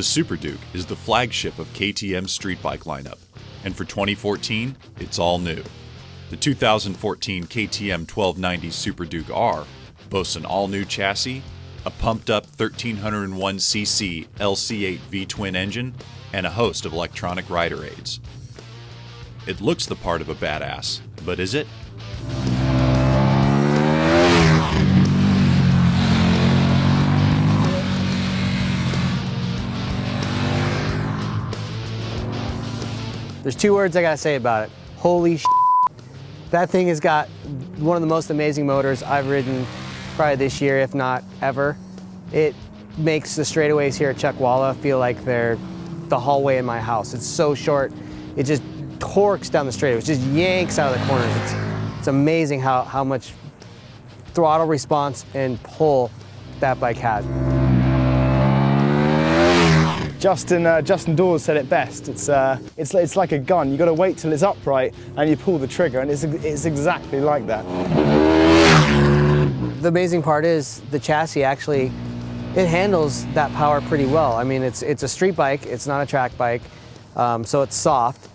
The Super Duke is the flagship of KTM's street bike lineup, and for 2014, it's all new. The 2014 KTM 1290 Super Duke R boasts an all-new chassis, a pumped-up 1301cc LC8 V-twin engine, and a host of electronic rider aids. It looks the part of a badass, but is it? There's two words I gotta say about it. Holy shit. That thing has got one of the most amazing motors I've ridden probably this year, if not ever. It makes the straightaways here at Chuckwalla feel like they're the hallway in my house. It's so short, it just torques down the straightaways, just yanks out of the corners. It's amazing how much throttle response and pull that bike has. Justin Dawes said it best. It's like a gun. You got to wait till it's upright and you pull the trigger, and it's exactly like that. The amazing part is the chassis actually, it handles that power pretty well. I mean, it's a street bike, it's not a track bike, so it's soft,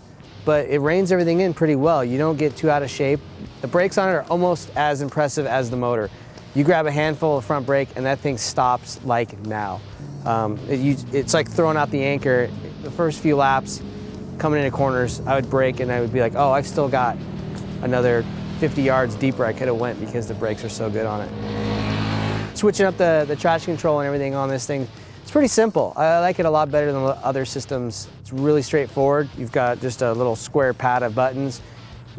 but it reins everything in pretty well. You don't get too out of shape. The brakes on it are almost as impressive as the motor. You grab a handful of front brake and that thing stops like now. It's like throwing out the anchor. The first few laps, coming into corners, I would brake and I would be like, oh, I've still got another 50 yards deeper I could have went because the brakes are so good on it. Switching up the traction control and everything on this thing, it's pretty simple. I like it a lot better than other systems. It's really straightforward. You've got just a little square pad of buttons.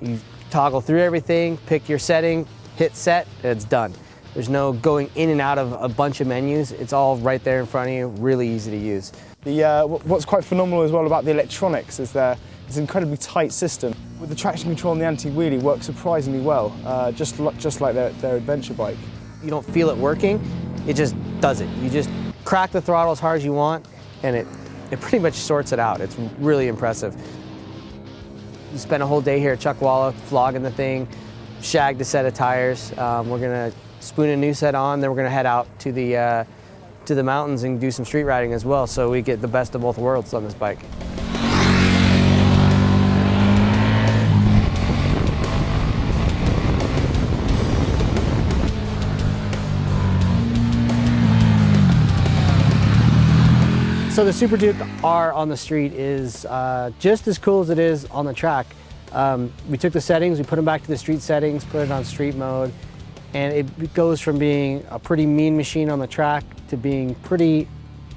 You toggle through everything, pick your setting, hit set, and it's done. There's no going in and out of a bunch of menus. It's all right there in front of you, really easy to use. What's quite phenomenal as well about the electronics is it's an incredibly tight system. With the traction control and the anti-wheelie works surprisingly well, just like their adventure bike. You don't feel it working, it just does it. You just crack the throttle as hard as you want and it pretty much sorts it out. It's really impressive. You spend a whole day here at Chuckwalla flogging the thing, shagged a set of tires. We're gonna spoon a new set on, then we're gonna head out to the mountains and do some street riding as well, so we get the best of both worlds on this bike. So the Super Duke R on the street is just as cool as it is on the track. We took the settings, we put them back to the street settings, put it on street mode, and it goes from being a pretty mean machine on the track to being pretty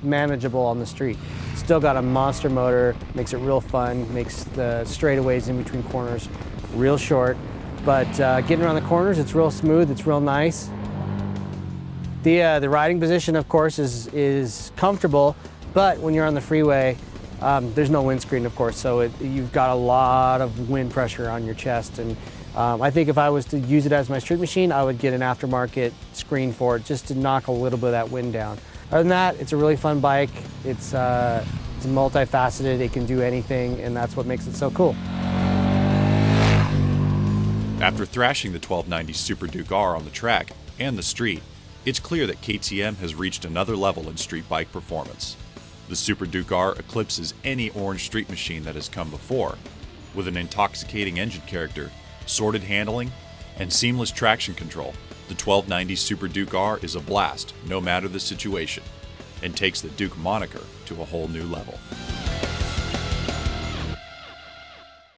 manageable on the street. Still got a monster motor, makes it real fun, makes the straightaways in between corners real short, but getting around the corners, it's real smooth, it's real nice. The riding position, of course, is comfortable, but when you're on the freeway, there's no windscreen, of course, so you've got a lot of wind pressure on your chest. And I think if I was to use it as my street machine, I would get an aftermarket screen for it just to knock a little bit of that wind down. Other than that, it's a really fun bike. It's multifaceted, it can do anything, and that's what makes it so cool. After thrashing the 1290 Super Duke R on the track and the street, it's clear that KTM has reached another level in street bike performance. The Super Duke R eclipses any orange street machine that has come before, with an intoxicating engine character, sorted handling, and seamless traction control. The 1290 Super Duke R is a blast, no matter the situation, and takes the Duke moniker to a whole new level.